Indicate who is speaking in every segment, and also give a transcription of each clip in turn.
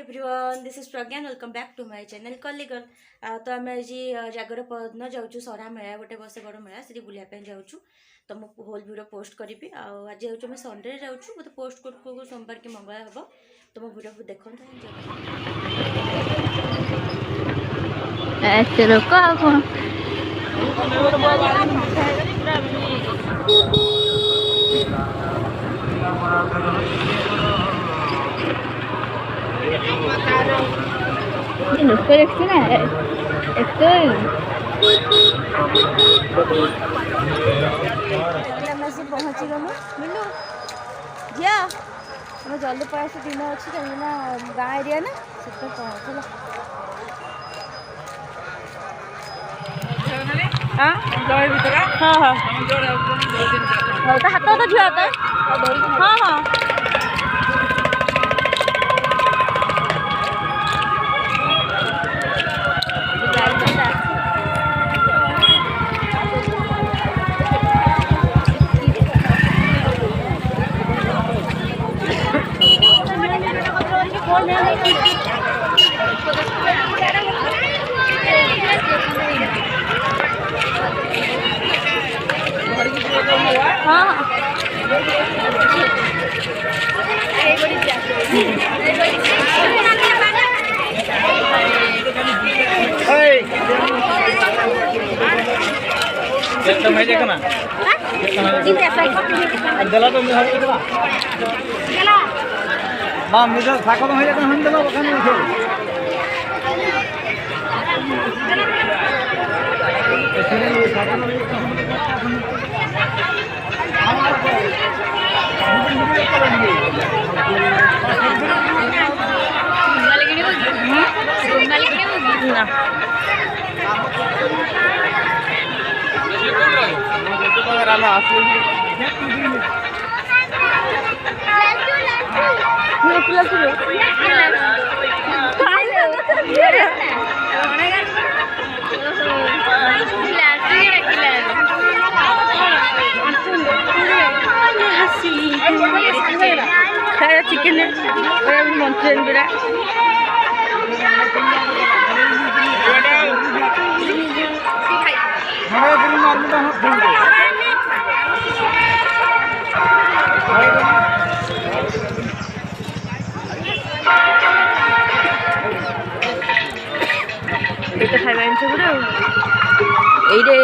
Speaker 1: Everyone this is Pragyan welcome back to my channel कलिगल। तो आम आज जगर पदन जाऊँ सरा मेला गोटे बस बड़ मेला से बुलापी जाऊँ। तो मुझे होल भिडियो पोस्ट करी आज हूँ संडे जाऊँ मतलब पोस्ट को सोमवार कि मंगल हम। तो मो भिडियो को देखो
Speaker 2: लोक देखती ना पहुँची गलु मिलू झिया आम जल्दी पयास दिन अच्छी कहीं गाँ एरिया ना से पहुँचल। हाँ हाँ हाँ हाथ तो झिया हाँ हाँ चिकेन मंचूरियन गुड़ा खाଇବା ଜିନିଷ ଗୁଡ଼ା ଏଇରେ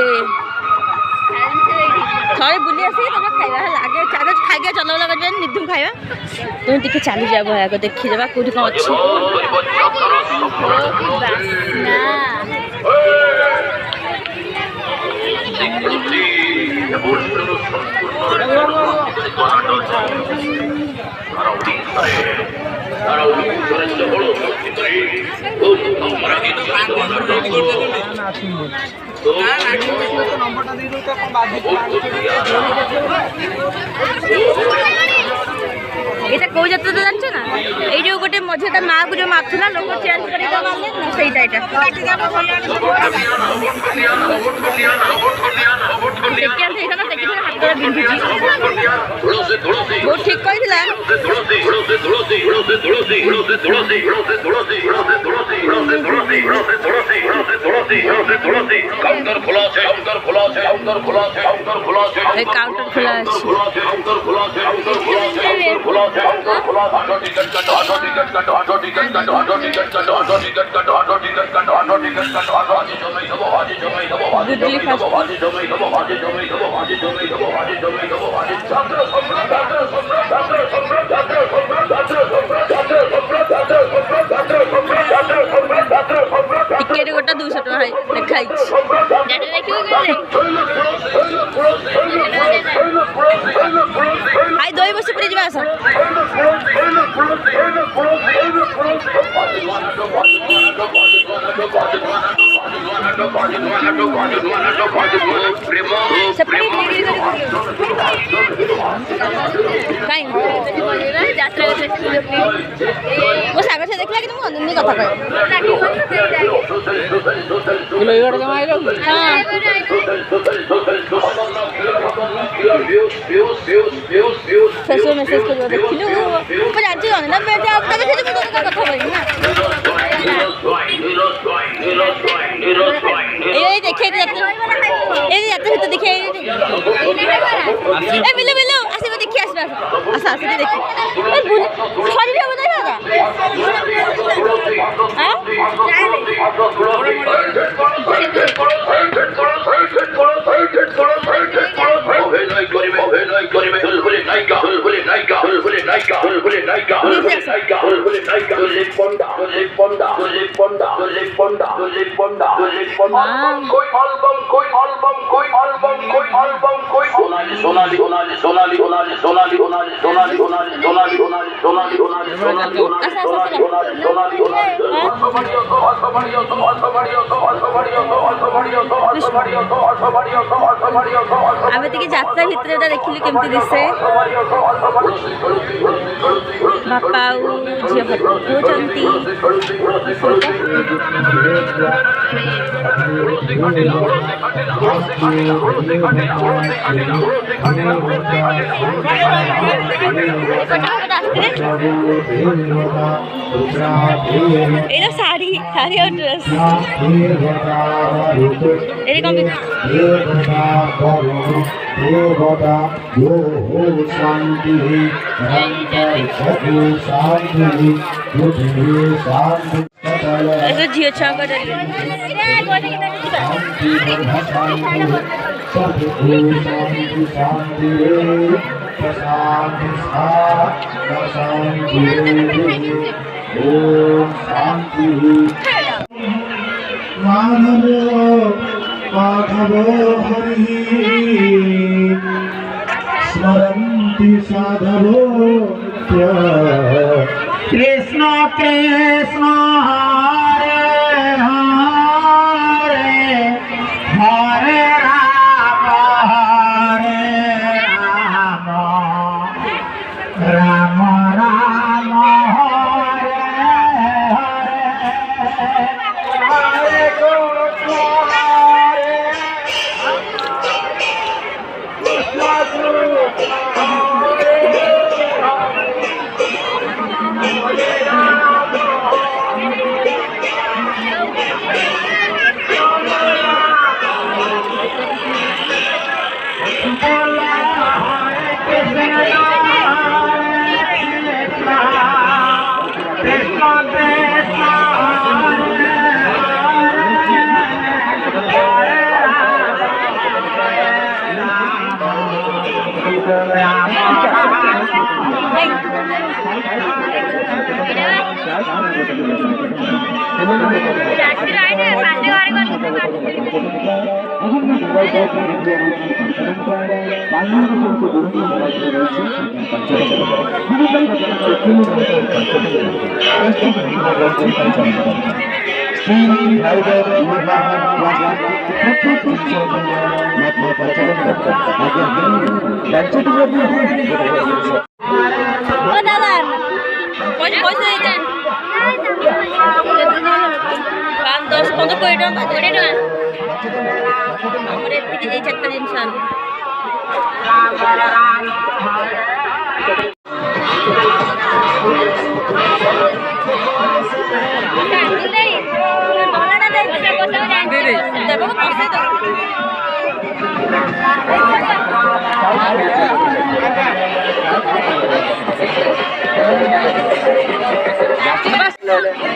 Speaker 2: ଥରେ ବୁଲି ଆସିକି ତମେ ଖାଇବା ହେଲା ଆଗେ ଚାଲ ଖାଇକି ଚଲାବୁଲା କରିବା ନିଧୁମ ଖାଇବା ତୁମେ ଟିକେ ଚାଲିଯିବା ଆଗ ଦେଖିଦେବା କୋଉଠି କ'ଣ ଅଛି। এটা কৌ যাত্রা তো জানছো না এই যে গোটে মঝে তা মা কু যে মারুলা লোক চেঞ্জ করে মারলে না সেইটা এটা হাত বিন্ধুছি বহুত ঠিক কইছিলা কাউন্টার খোলা আছে কাউন্টার খোলা আছে टिकेट गोटा 200 टका देखाई हाई दही बस पूरी जा आस मो सागर से देखला कि तुम अनन्य कथा कह फेसबुक मेसेज कर देखिलु जानछि ना बेटा अब तक କଥା କହିବି ନା ଏଇ ଦେଖେଇ ଏଇ ଯାତ୍ରା ଭିତରେ ଦେଖେ ଏ ମିଲୁ ମିଲୁ ଆସିବ ଦେଖି ଆସିବା ଆସ ଆସ ଦେଖି ସରିବି ହବ ନା ଆମେ ଟିକେ ଯାତ୍ରା ଭିତରେ ଦେଖିଲି କେମିତି ଦିଶେ ବାପା ଆଉ ଝିଅ ହଉଛନ୍ତି ଏଇଟା ଶାଢ଼ୀ ଶାଢ଼ୀ ଆଉ ଡ୍ରେସ୍ ଏଇଟା କଣ ଝିଅ ଛୁଆଙ୍କ
Speaker 3: माधव हरि स्मरन्ति साधवो कृष्ण कृष्ण हरे हरे हरे राम राम राम हरे हरे दस 15 कोड़े टका 20 टका हमरे एतिके जे चारटा जिनिस आलु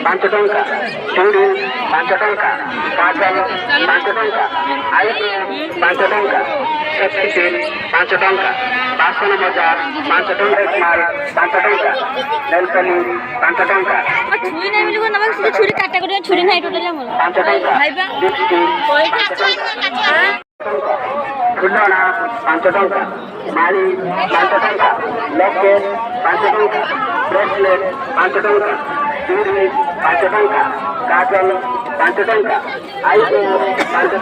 Speaker 4: पांच टंका चूड़ी पांच टंका काजल पांच टंका आईब्रो पांच टंका सेफ्टी पांच टंका बासन मजा पांच टंका माल पांच टंका नेलपली पांच टंका
Speaker 2: छुरी नहीं मिलगो नबा से छुरी काटा कर छुरी नहीं टोटल हमर
Speaker 4: पांच टंका
Speaker 2: भाईबा
Speaker 4: फुलना पांच टंका माली पांच टंका लॉकेट पांच टंका ब्रेसलेट पांच टंका चूड़ी पांच टंका काजल पांच टंका आईब्रो पांच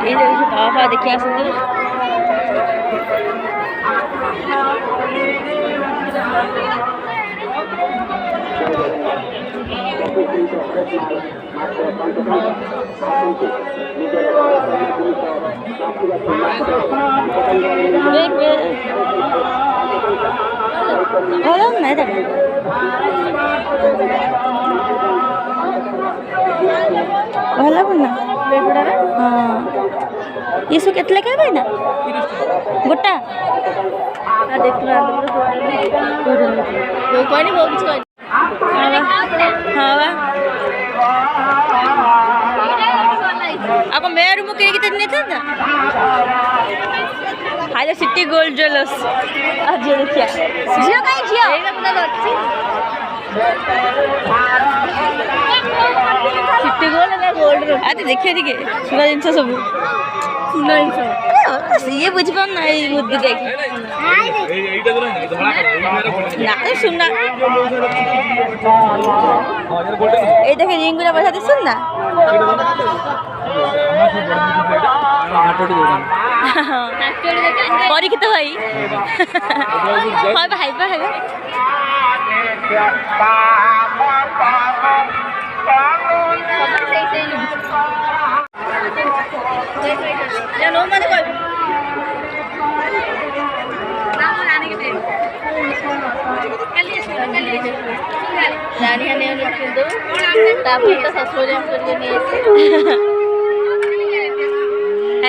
Speaker 2: ये देखिए बाबा देखिए आसतु
Speaker 1: ଭଲ ନାଇଁ ତାକୁ ଭଲ ଲାଗୁନି ନା ହଁ ये सब केतले का ना गोटा देखना कहनी वो कुछ हाँ आप मेयर रूम के नहीं था हाय सिटी गोल्ड ज्वेलर्स आज देखिए झियो कहीं झियो सिटी गोल्ड ना गोल्ड आज देखिए टिके सुना जिनस सब सुना जिनस ये बुझ पान ना ये बुद्धि देख ना सुनना ये देखे रिंग गुला पैसा दे सुन ना परीक्षित भाई हाँ भाई भाई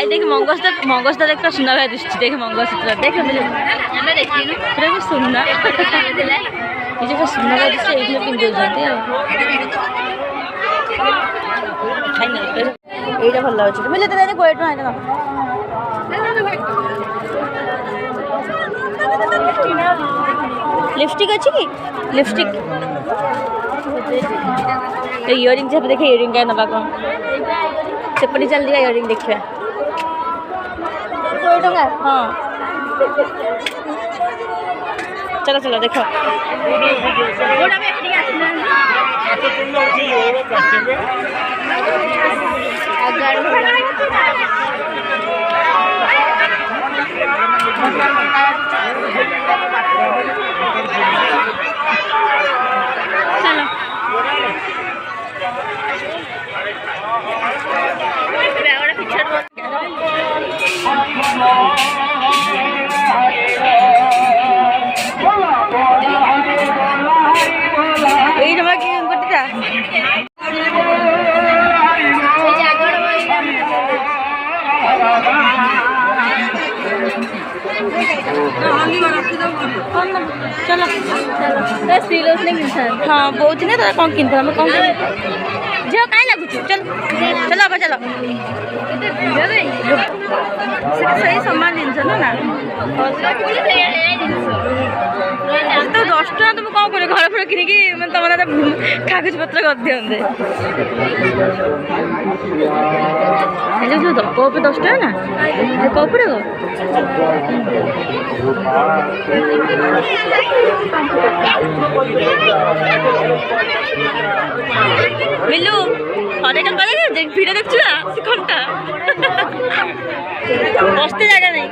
Speaker 1: देख मंगलसूत्र देख सुना भाई दृष्टि देख मंगलसूत्र देख पूरा भी सुना ये जो सुना भाई दृष्टि ये पिंधि এইটা ভাল লাগুছে মিলে তো দেখো এটা না लिपस्टिक अच्छी की लिपस्टिक तो इयरिंग से देखे इयरिंग क्या नवा कौन सेपटी चल दिया इयरिंग देखिए हाँ चलो चलो देखो चलो हाँ बहुत दिन तो कौन किन कौन झील कहीं लगुच चल चलो अब चलो सही सामान जिनस ना तो 10 टाँग तुम कौन कर घर फर कि तुम कागज पत्र कर दिखते जो कप 10 टाँग ना कप मिलू थे कल भिड़ देखु घंटा बसते जगह नहीं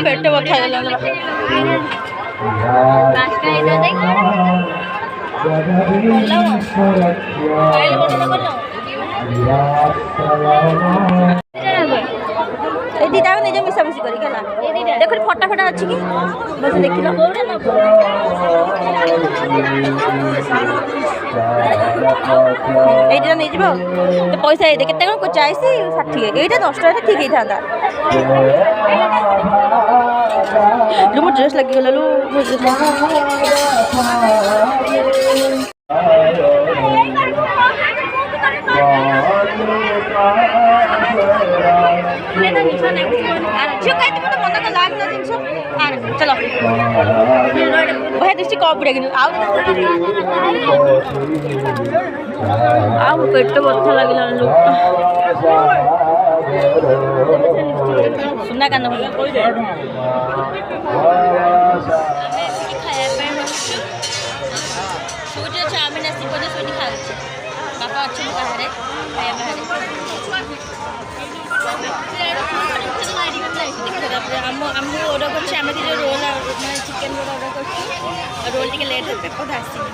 Speaker 1: पेट बथा दीटा निज मिसामिशी कर देख फटा फटा अच्छी कि बस देख लो ये नहीं तो पैसा ये के 40 60 ये 10 टाँग ठीक होता मो ड्रेस लगी गला लू चलो भाई दृष्टि कप उड़ा पेट बथा लगे सुना कान चाउमिन आसी खाऊँ बापा अच्छे बाहर आम ऑर्डर कर जो रोल मैं चिकेन रोल ऑर्डर कर रोल टे लेट पेपर आसला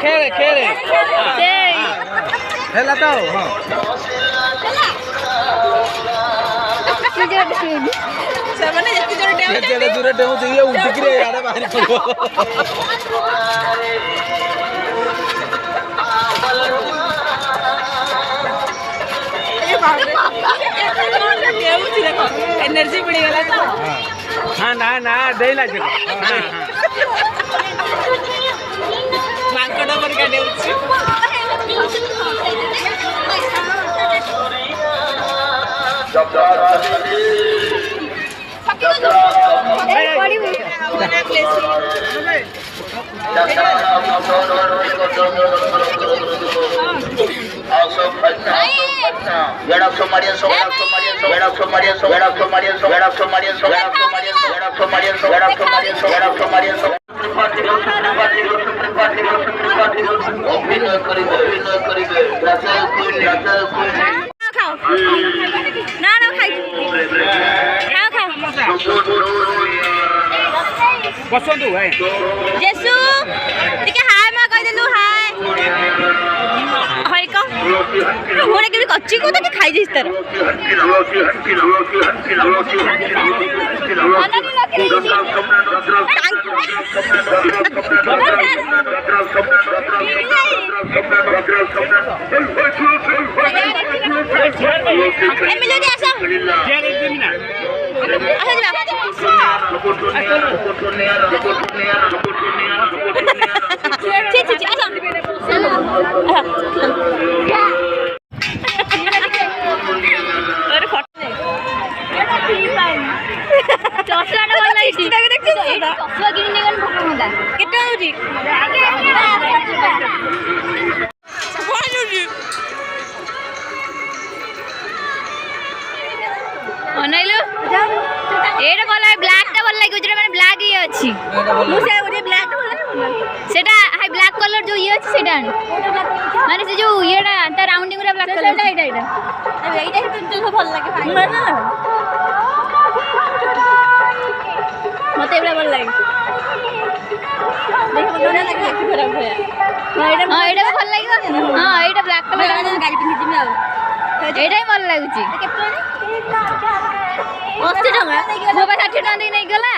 Speaker 5: खेले खेले खेला तो दूर डेऊ दिए उठिक आड़े बाहरी पड़ो
Speaker 2: एनर्जी पड़ीगला तो
Speaker 5: हाँ ना ना दे लगे
Speaker 2: मांकड़ पर का देउछि
Speaker 1: ना ना खाई खाओ
Speaker 5: बसंतु है
Speaker 1: जेसु टिके हाय मा कह देलु हाय हाय को मोरे के कच्ची को तो खाई जइस तर एमिलो दे आसा अनैलो एटा भल ब्लैक टा भल लागे जे माने ब्लैक ही अछि मुसे ओरे ब्लैक टा भल सेटा हाई ब्लैक कलर जो ये अछि सेटा माने से जो येडा ता राउंडिंग रे ब्लैक कलर एटा एटा तो भल लागे भाई ना मते एबला भल लागे देख मन ना लागे आखि खराब होया हां एटा भल लागे हां एटा ब्लैक कलर गाड़ी पिनि जिमे आ एटा ही भल लागुची केतना 80 टका मोबाइल 60 टका दे नहीं गला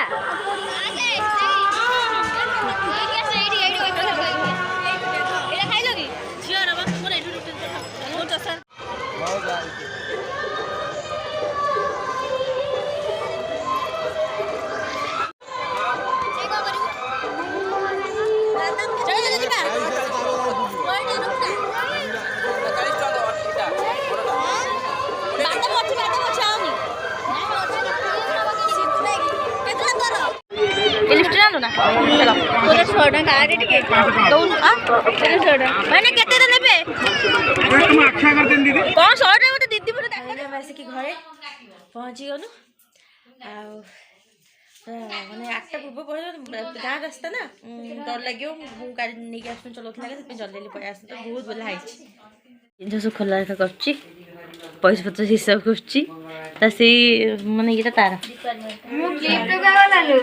Speaker 1: ना चलो पूरा छोड़ गाड़ी टिके दोन आ पूरा छोड़ माने केते दे नेबे
Speaker 5: तुम अच्छा कर देन दीदी
Speaker 1: कोन छोड़ रे मते दीदी पूरा देखले वैसे कि घरे पहुंची गनु आ माने 8टा पूर्व पहुंच गां रास्ता ना डर लागियो मु गाड़ी नै के आसन चलोथला के से जल्दी पय आसन तो बहुत भला हाइछि जो सु खोला का करछि पैसा पत्र हिसाब करछि त से माने एटा तारा मु क्लिप तो गावा लालु